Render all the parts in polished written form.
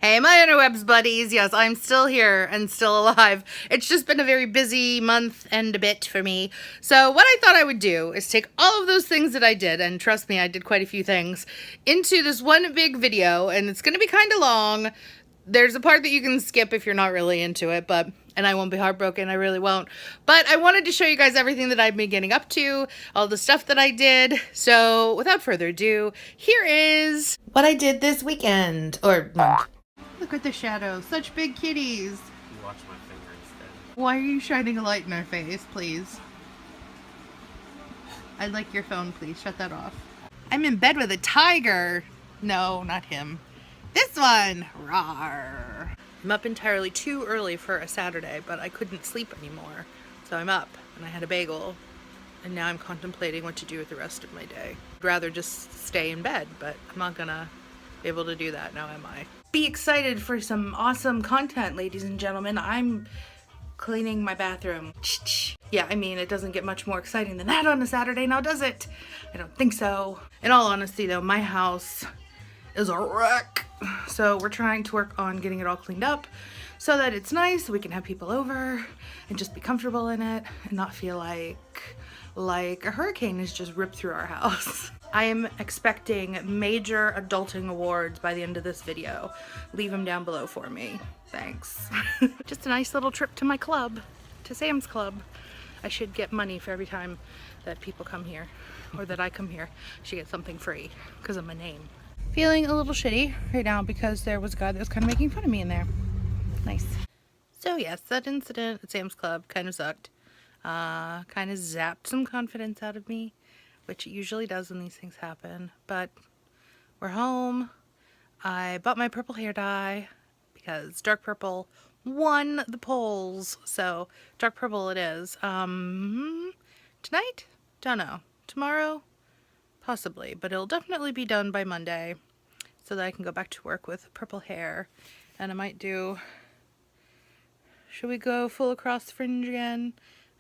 Hey, my Interwebs buddies. Yes, I'm still here and still alive. It's just been a very busy month and a bit for me. So what I thought I would do is take all of those things that I did, and trust me, I did quite a few things, into this one big video, and it's going to be kind of long. There's a part that you can skip if you're not really into it, and I won't be heartbroken, I really won't. But I wanted to show you guys everything that I've been getting up to, all the stuff that I did. So without further ado, here is what I did this weekend, or month. Look at the shadows, such big kitties. You watch my finger instead. Why are you shining a light in our face, please? I'd like your phone, please. Shut that off. I'm in bed with a tiger. No, not him. This one. Rawr. I'm up entirely too early for a Saturday, but I couldn't sleep anymore. So I'm up, and I had a bagel, and now I'm contemplating what to do with the rest of my day. I'd rather just stay in bed, but I'm not gonna be able to do that now, am I? Be excited for some awesome content, ladies and gentlemen. I'm cleaning my bathroom. Yeah, I mean, it doesn't get much more exciting than that on a Saturday, now does it? I don't think so. In all honesty though, my house is a wreck. So we're trying to work on getting it all cleaned up so that it's nice, we can have people over and just be comfortable in it and not feel like a hurricane has just ripped through our house. I am expecting major adulting awards by the end of this video. Leave them down below for me. Thanks. Just a nice little trip to my club, to Sam's Club. I should get money for every time that people come here, or that I come here. I should get something free because of my name. Feeling a little shitty right now because there was a guy that was kind of making fun of me in there. Nice. So yes, that incident at Sam's Club kind of sucked. Kind of zapped some confidence out of me, which it usually does when these things happen. But we're home. I bought my purple hair dye because dark purple won the polls. So dark purple it is. Tonight? Don't know. Tomorrow? Possibly. But it'll definitely be done by Monday so that I can go back to work with purple hair. And I might do... Should we go full across fringe again?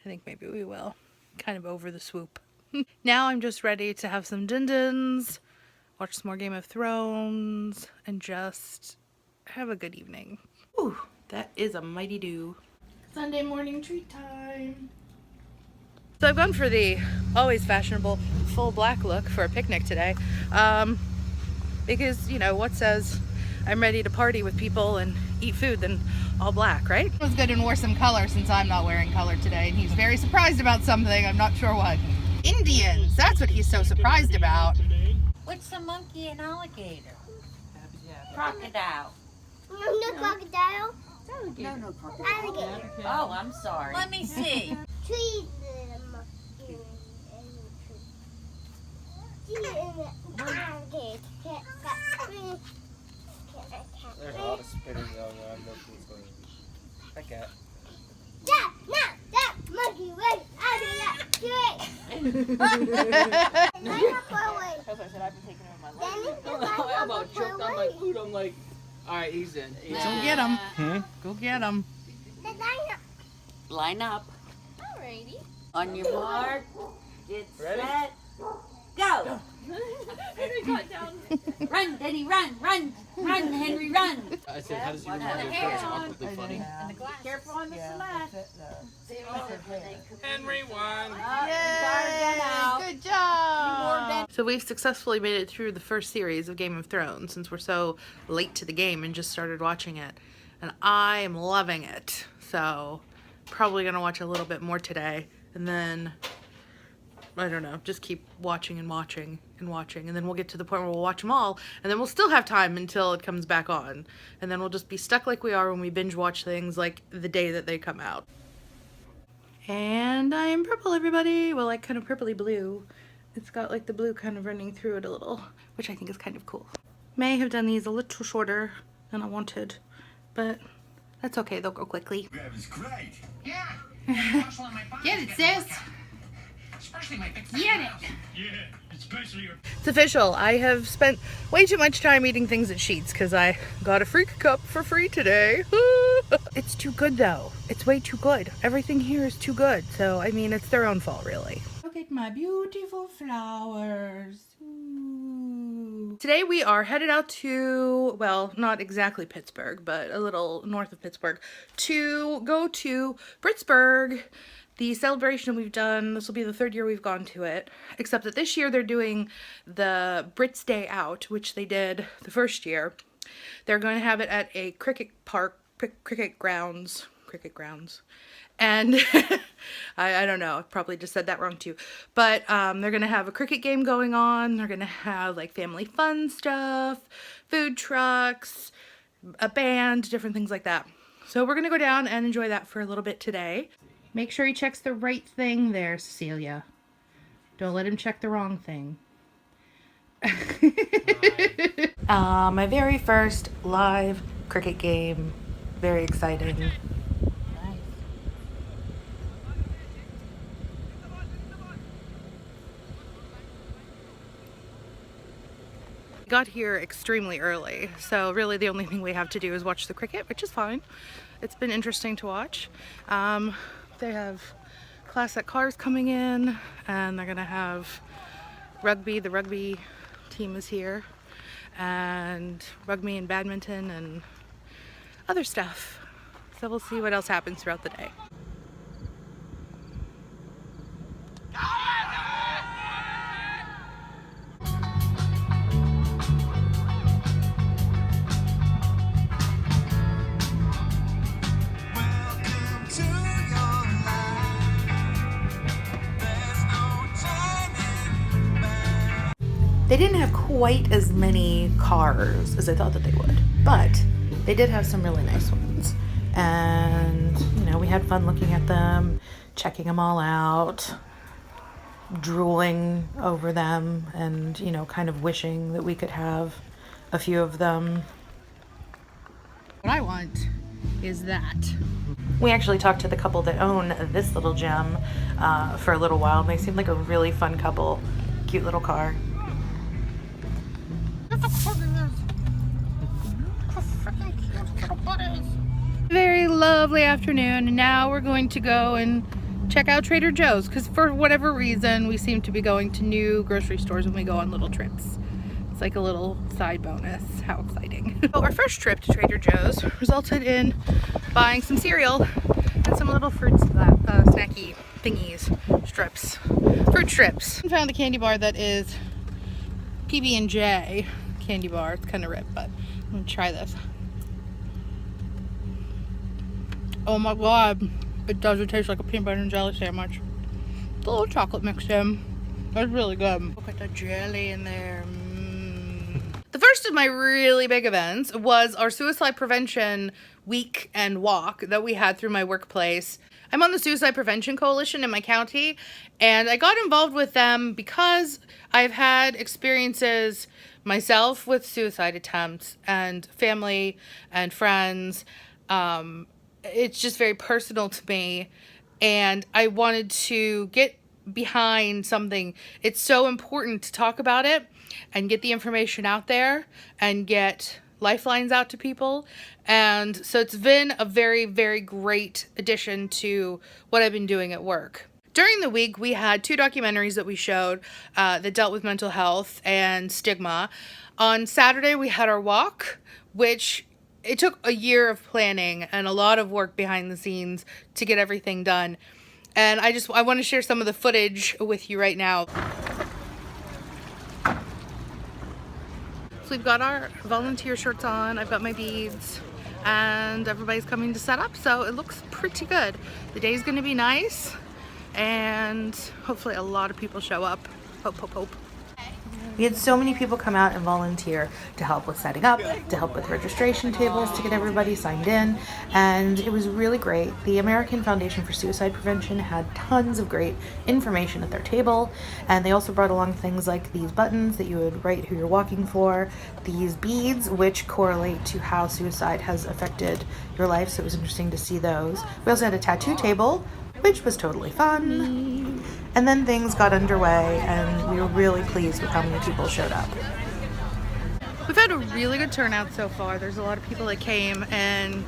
I think maybe we will. Kind of over the swoop. Now I'm just ready to have some din-dins, watch some more Game of Thrones, and just have a good evening. Ooh, that is a mighty do. Sunday morning treat time. So I've gone for the always fashionable full black look for a picnic today. Because, you know, what says I'm ready to party with people and eat food than all black, right? It was good and wore some color since I'm not wearing color today, and he's very surprised about something, I'm not sure what. Indians, that's what he's so surprised about. What's a monkey and alligator? Crocodile. No crocodile. No crocodile. Alligator. Oh, I'm sorry. Let me see. Trees. There's a lot of spitting going on. Okay. That monkey went out of that tree. I'm about choked on my food. I'm like, alright, he's in. Go get him. Go get him. Line up. Alrighty. On your mark. Get Ready? set. Go. Henry got down. Run, Denny, run, run, run, Henry, run. I said, how does he remember your friends? Awkwardly funny. Careful on the left. Henry won. Yay! Good job! So we've successfully made it through the first series of Game of Thrones since we're so late to the game and just started watching it. And I am loving it. So probably gonna watch a little bit more today and then I don't know, just keep watching and watching and watching, and then we'll get to the point where we'll watch them all, and then we'll still have time until it comes back on, and then we'll just be stuck like we are when we binge watch things like the day that they come out. And I am purple, everybody. Well, like kind of purpley blue. It's got like the blue kind of running through it a little, which I think is kind of cool. May have done these a little shorter than I wanted, but that's okay, they'll go quickly. That was great. Yeah. Get it, sis! Especially my big Get it! Yeah, especially your... It's official. I have spent way too much time eating things at Sheetz because I got a freak cup for free today. It's too good though. It's way too good. Everything here is too good. So, I mean, it's their own fault, really. Look at my beautiful flowers. Ooh. Today we are headed out to, well, not exactly Pittsburgh, but a little north of Pittsburgh, to go to Britsburg, the celebration we've done. This will be the 3rd year we've gone to it, except that this year they're doing the Brits Day Out, which they did the first year. They're going to have it at a cricket grounds. And I don't know, I probably just said that wrong too. But they're going to have a cricket game going on. They're going to have like family fun stuff, food trucks, a band, different things like that. So we're going to go down and enjoy that for a little bit today. Make sure he checks the right thing there, Cecilia. Don't let him check the wrong thing. My very first live cricket game. Very exciting. Got here extremely early, so really the only thing we have to do is watch the cricket, which is fine. It's been interesting to watch. They have classic cars coming in, and they're gonna have rugby. The rugby team is here, and rugby and badminton and other stuff. So we'll see what else happens throughout the day. They didn't have quite as many cars as I thought that they would, but they did have some really nice ones. And, you know, we had fun looking at them, checking them all out, drooling over them, and, you know, kind of wishing that we could have a few of them. What I want is that. We actually talked to the couple that own this little gem for a little while, and they seemed like a really fun couple. Cute little car. Very lovely afternoon, and now we're going to go and check out Trader Joe's, because for whatever reason we seem to be going to new grocery stores when we go on little trips. It's like a little side bonus. How exciting. So our first trip to Trader Joe's resulted in buying some cereal and some little fruit snacky thingies, strips, fruit strips. I found a candy bar that is PB&J candy bar. It's kind of ripped, but I'm gonna try this. Oh my god, it doesn't taste like a peanut butter and jelly sandwich. It's a little chocolate mixed in. That's really good. Look at the jelly in there. The first of my really big events was our suicide prevention week and walk that we had through my workplace. I'm on the Suicide Prevention Coalition in my county, and I got involved with them because I've had experiences myself with suicide attempts and family and friends. It's just very personal to me, and I wanted to get behind something. It's so important to talk about it and get the information out there and get lifelines out to people. And so it's been a very, very great addition to what I've been doing at work. During the week, we had 2 documentaries that we showed that dealt with mental health and stigma. On Saturday, we had our walk, which it took a year of planning and a lot of work behind the scenes to get everything done. And I want to share some of the footage with you right now. So we've got our volunteer shirts on, I've got my beads, and everybody's coming to set up, so it looks pretty good. The day's gonna be nice, and hopefully a lot of people show up. Hope, hope, hope. We had so many people come out and volunteer to help with setting up, to help with registration tables, to get everybody signed in, and it was really great. The American Foundation for Suicide Prevention had tons of great information at their table, and they also brought along things like these buttons that you would write who you're walking for, these beads which correlate to how suicide has affected your life, so it was interesting to see those. We also had a tattoo table, which was totally fun. And then things got underway, and we were really pleased with how many people showed up. We've had a really good turnout so far. There's a lot of people that came, and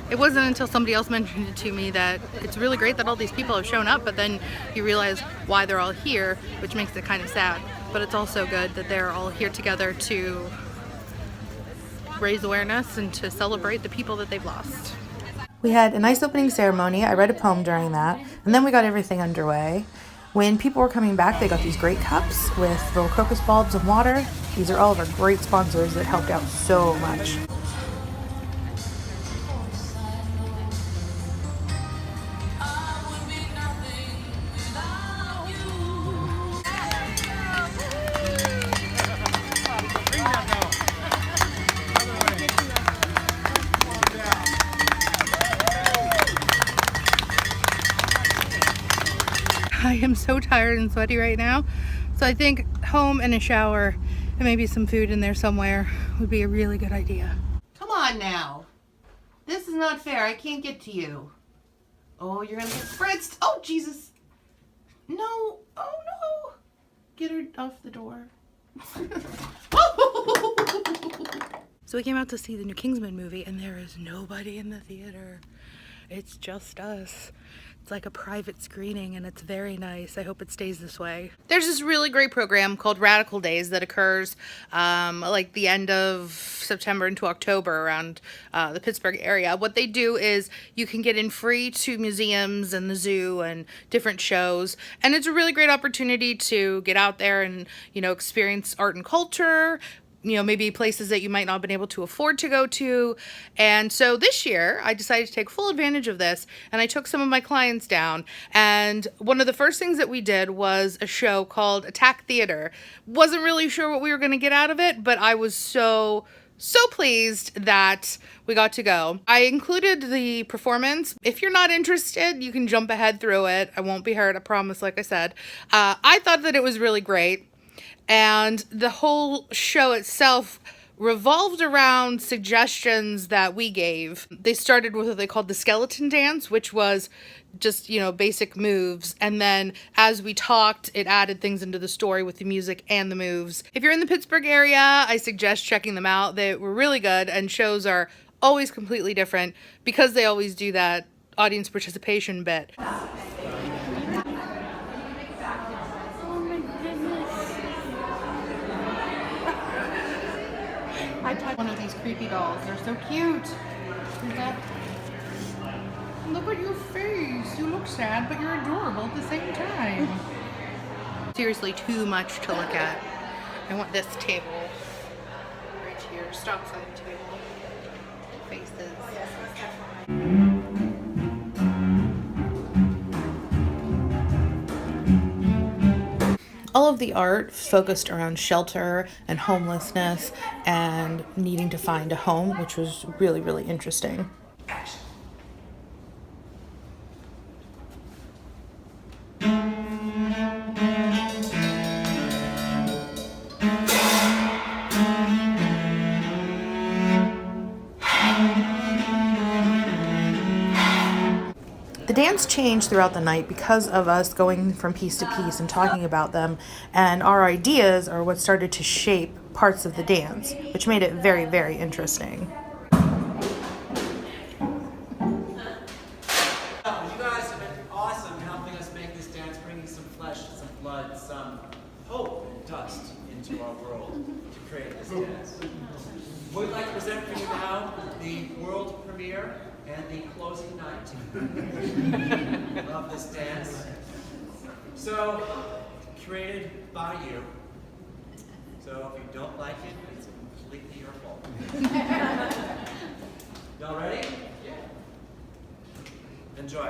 it wasn't until somebody else mentioned it to me that it's really great that all these people have shown up, but then you realize why they're all here, which makes it kind of sad. but it's also good that they're all here together to raise awareness and to celebrate the people that they've lost. We had a nice opening ceremony. I read a poem during that, and then we got everything underway. When people were coming back, they got these great cups with little crocus bulbs and water. These are all of our great sponsors that helped out so much. I am so tired and sweaty right now, so I think home and a shower and maybe some food in there somewhere would be a really good idea. Come on now. This is not fair. I can't get to you. Oh, you're gonna get spritzed. Oh, Jesus. No. Oh, no. Get her off the door. So we came out to see the new Kingsman movie, and there is nobody in the theater. It's just us. It's like a private screening, and it's very nice. I hope it stays this way. There's this really great program called Radical Days that occurs like the end of September into October around the Pittsburgh area. What they do is you can get in free to museums and the zoo and different shows, and it's a really great opportunity to get out there and, you know, experience art and culture, you know, maybe places that you might not have been able to afford to go to. And so this year I decided to take full advantage of this, and I took some of my clients down, and one of the first things that we did was a show called Attack Theater. Wasn't really sure what we were going to get out of it, but I was so pleased that we got to go. I included the performance. If you're not interested, you can jump ahead through it. I won't be hurt, I promise, like I said. I thought that it was really great. And the whole show itself revolved around suggestions that we gave. They started with what they called the skeleton dance, which was just, you know, basic moves. And then as we talked, it added things into the story with the music and the moves. If you're in the Pittsburgh area, I suggest checking them out. They were really good, and shows are always completely different because they always do that audience participation bit. I tried one of these creepy dolls. They're so cute. Look at your face. You look sad, but you're adorable at the same time. Seriously, too much to look at. I want this table right here. Stop sign table. Faces. All of the art focused around shelter and homelessness and needing to find a home, which was really, really interesting. The dance changed throughout the night because of us going from piece to piece and talking about them, and our ideas are what started to shape parts of the dance, which made it very, very interesting. You guys have been awesome helping us make this dance, bringing some flesh, some blood, some hope and dust into our world to create this dance. We'd like to present for you now the world premiere and the closing night of this dance. So, created by you. So if you don't like it, it's completely your fault. Y'all ready? Yeah. Enjoy.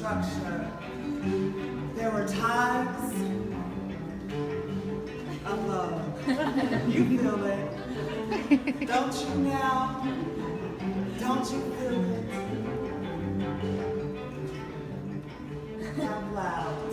structure. There were times of love. You feel it. Don't you now? Don't you feel it? Out loud.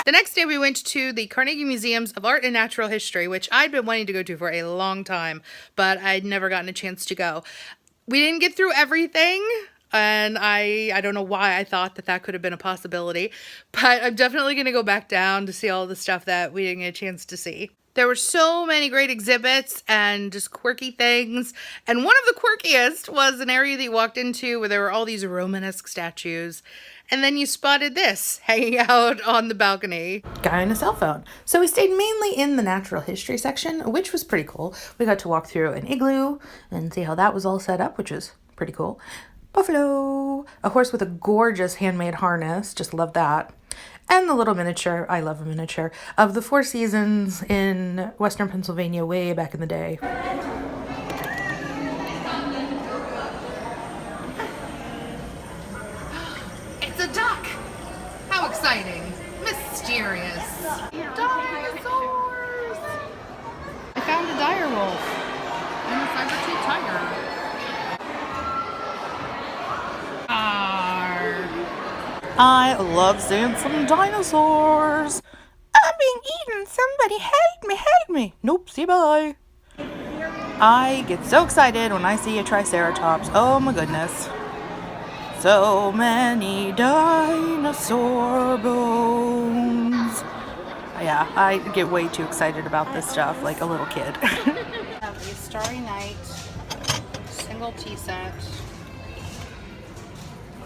The next day we went to the Carnegie Museums of Art and Natural History, which I'd been wanting to go to for a long time, but I'd never gotten a chance to go. We didn't get through everything, and I don't know why I thought that that could have been a possibility, but I'm definitely going to go back down to see all the stuff that we didn't get a chance to see. There were so many great exhibits and just quirky things, and one of the quirkiest was an area that you walked into where there were all these Romanesque statues, and then you spotted this hanging out on the balcony. Guy on a cell phone. So we stayed mainly in the natural history section, which was pretty cool. We got to walk through an igloo and see how that was all set up, which was pretty cool. Buffalo, a horse with a gorgeous handmade harness, just love that. And the little miniature, I love a miniature, of the Four Seasons in Western Pennsylvania way back in the day. It's a duck! How exciting! Mysterious! Dinosaurs! I found a dire wolf and a saber-tooth tiger. I love seeing some dinosaurs. I'm being eaten. Somebody help me, help me. Nope, see bye. I get so excited when I see a triceratops. Oh my goodness. So many dinosaur bones. Yeah, I get way too excited about this stuff like a little kid. Have a Starry Night single tea set.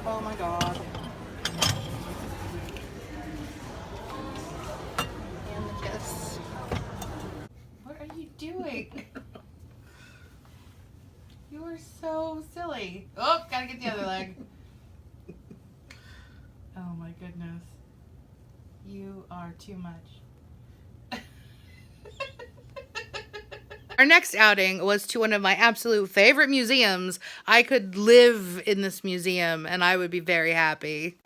Oh my god. And the kiss. What are you doing? You are so silly. Oh, gotta get the other leg. Oh my goodness. You are too much. Our next outing was to one of my absolute favorite museums. I could live in this museum and I would be very happy.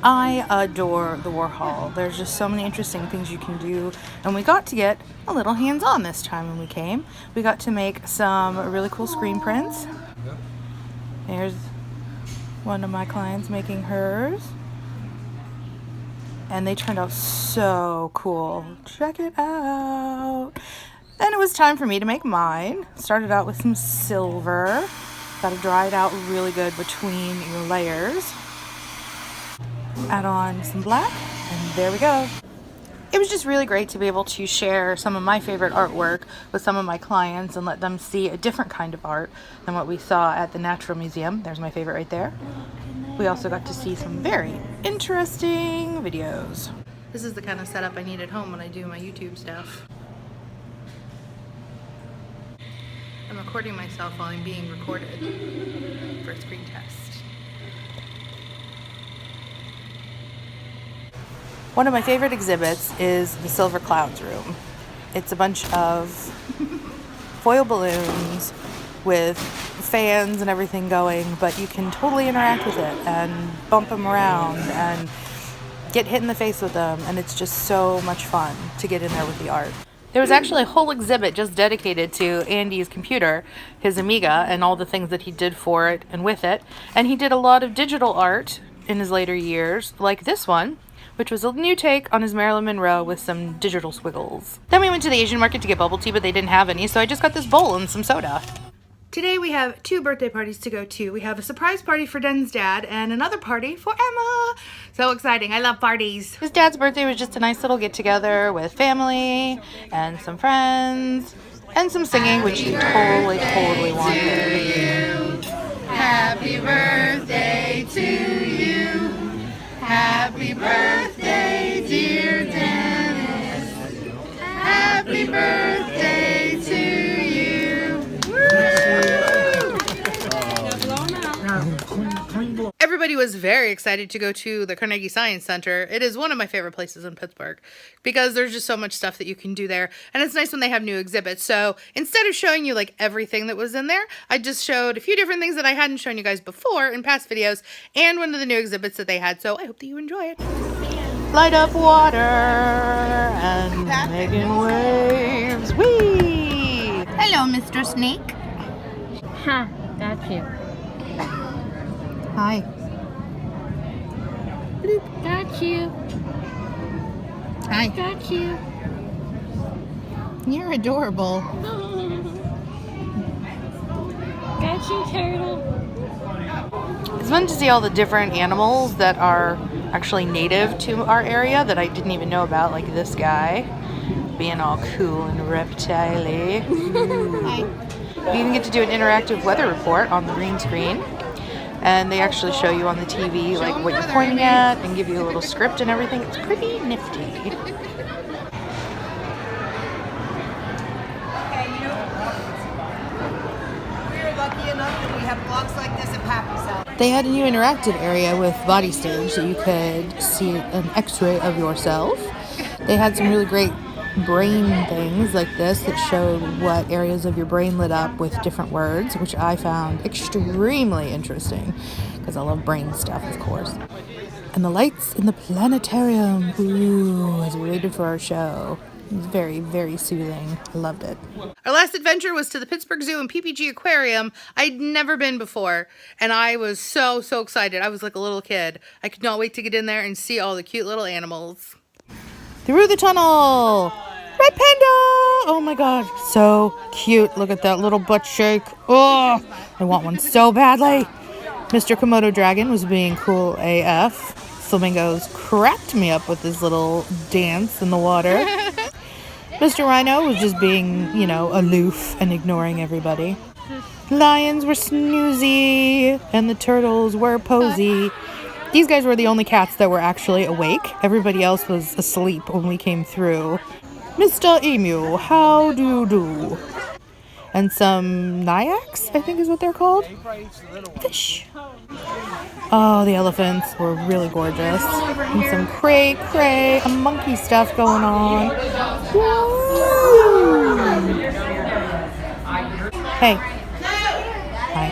I adore the Warhol. There's just so many interesting things you can do, and we got to get a little hands-on this time when we came. We got to make some really cool screen prints. There's one of my clients making hers. And they turned out so cool. Check it out. Then it was time for me to make mine. Started out with some silver. Got to dry it out really good between your layers. Add on some black, and there we go. It was just really great to be able to share some of my favorite artwork with some of my clients and let them see a different kind of art than what we saw at the Natural Museum. There's my favorite right there. We also got to see some very interesting videos. This is the kind of setup I need at home when I do my YouTube stuff. I'm recording myself while I'm being recorded for a screen test. One of my favorite exhibits is the Silver Clouds room. It's a bunch of foil balloons with fans and everything going, but you can totally interact with it and bump them around and get hit in the face with them, and it's just so much fun to get in there with the art. There was actually a whole exhibit just dedicated to Andy's computer, his Amiga, and all the things that he did for it and with it, and he did a lot of digital art in his later years, like this one, which was a new take on his Marilyn Monroe with some digital squiggles. Then we went to the Asian market to get bubble tea, but they didn't have any, so I just got this bowl and some soda. Today we have 2 birthday parties to go to. We have a surprise party for Den's dad and another party for Emma. So exciting. I love parties. His dad's birthday was just a nice little get-together with family and some friends and some singing, which he totally wanted. Happy birthday to you. Happy birthday, dear Dennis. Happy birthday to you. Woo! Everybody Everybody was very excited to go to the Carnegie Science Center. It is one of my favorite places in Pittsburgh because there's just so much stuff that you can do there. And it's nice when they have new exhibits. So instead of showing you like everything that was in there, I just showed a few different things that I hadn't shown you guys before in past videos and one of the new exhibits that they had. So I hope that you enjoy it. Light up water and making waves. Whee! Hello, Mr. Snake. Ha, got you. Hi. Got you. Hi. Got you. You're adorable. Got you, turtle. It's fun to see all the different animals that are actually native to our area that I didn't even know about, like this guy being all cool and reptile-y. You even get to do an interactive weather report on the green screen, and they actually show you on the TV like what you're pointing at and give you a little script and everything. It's pretty nifty. We're lucky enough that we have blocks like this at Pappy's house. They had a new interactive area with Body Stage so you could see an x-ray of yourself. They had some really great brain things like this that showed what areas of your brain lit up with different words, which I found extremely interesting because I love brain stuff, of course. And the lights in the planetarium, ooh, as we waited for our show. It was very, very soothing. I loved it. Our last adventure was to the Pittsburgh Zoo and PPG Aquarium. I'd never been before, and I was so excited. I was like a little kid. I could not wait to get in there and see all the cute little animals. Through the tunnel! Red panda! Oh my god, so cute. Look at that little butt shake. Oh, I want one so badly. Mr. Komodo Dragon was being cool AF. Flamingos cracked me up with his little dance in the water. Mr. Rhino was just being, you know, aloof and ignoring everybody. Lions were snoozy, and the turtles were posy. These guys were the only cats that were actually awake. Everybody else was asleep when we came through. Mr. Emu, how do you do? And some nyacs, I think is what they're called. Fish. Oh, the elephants were really gorgeous. And some cray, monkey stuff going on. Woo! Hey. Hi.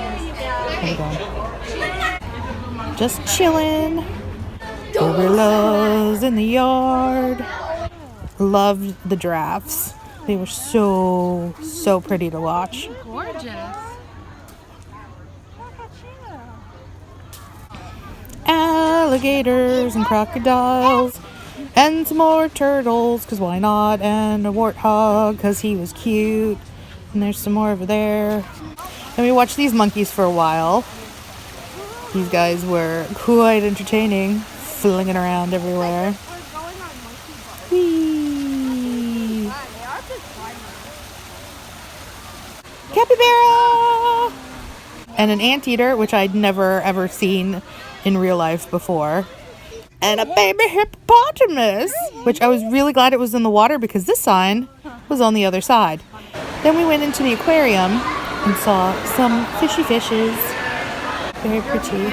How you going? Just chilling. Gorillas in the yard. Loved the giraffes. They were so pretty to watch. Gorgeous. Alligators and crocodiles. And some more turtles, because why not? And a warthog, because he was cute. And there's some more over there. And we watched these monkeys for a while. These guys were quite entertaining, flinging around everywhere. Whee! Capybara! And an anteater, which I'd never ever seen in real life before. And a baby hippopotamus, which I was really glad it was in the water because this sign was on the other side. Then we went into the aquarium and saw some fishy fishes. Very pretty.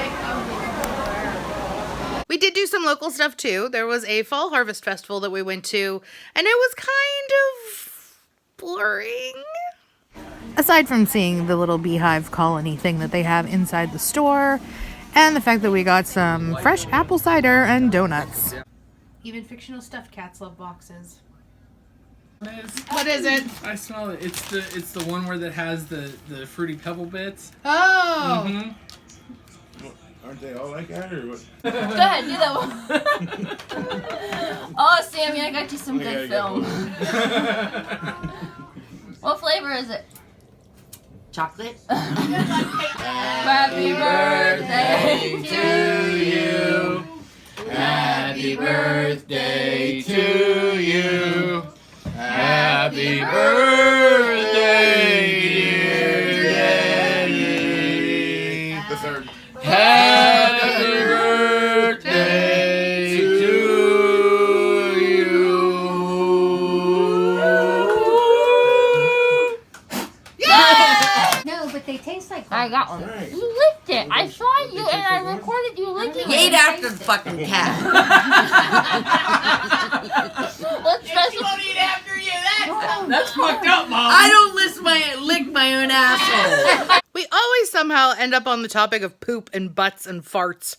We did do some local stuff too. There was a fall harvest festival that we went to, and it was kind of boring. Aside from seeing the little beehive colony thing that they have inside the store, and the fact that we got some fresh apple cider and donuts. Even fictional stuffed cats love boxes. What is it? I smell it. It's the one where that has the fruity pebble bits. Oh! Mm-hmm. Aren't they all like that, or what? Go ahead, do that one. Oh, Sammy, I got you some good film. What flavor is it? Chocolate? Happy birthday to you. Happy birthday to you. Happy birthday, dear Daddy. The third. Happy birthday to you. No, but they taste like I got one. Nice. You licked it. it. I saw you and I recorded you licking You ate it. after the fucking cat. Let's She won't eat after you. That's fucked up, Mom. I don't lick my own asshole. We always somehow end up on the topic of poop and butts and farts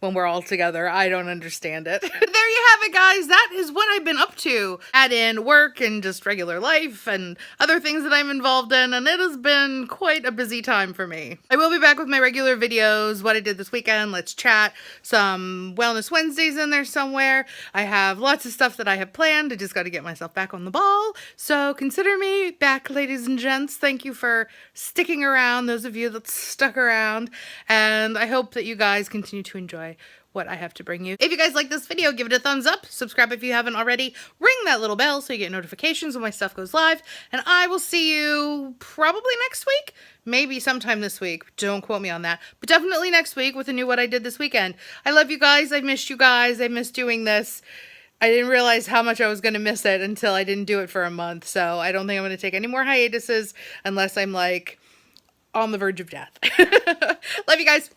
when we're all together. I don't understand it. There you have it, guys. That is what I've been up to. Add in work and just regular life and other things that I'm involved in, and it has been quite a busy time for me. I will be back with my regular videos, what I did this weekend, let's chat, some Wellness Wednesdays in there somewhere. I have lots of stuff that I have planned. I just got to get myself back on the ball. So consider me back, ladies and gents. Thank you for sticking around, those of you that stuck around, and I hope that you guys continue to enjoy what I have to bring you. If you guys like this video, give it a thumbs up, subscribe if you haven't already, ring that little bell so you get notifications when my stuff goes live, and I will see you probably next week, maybe sometime this week, don't quote me on that, but definitely next week with a new what I did this weekend. I love you guys, I missed you guys, I missed doing this. I didn't realize how much I was going to miss it until I didn't do it for a month, so I don't think I'm going to take any more hiatuses unless I'm like on the verge of death. Love you guys.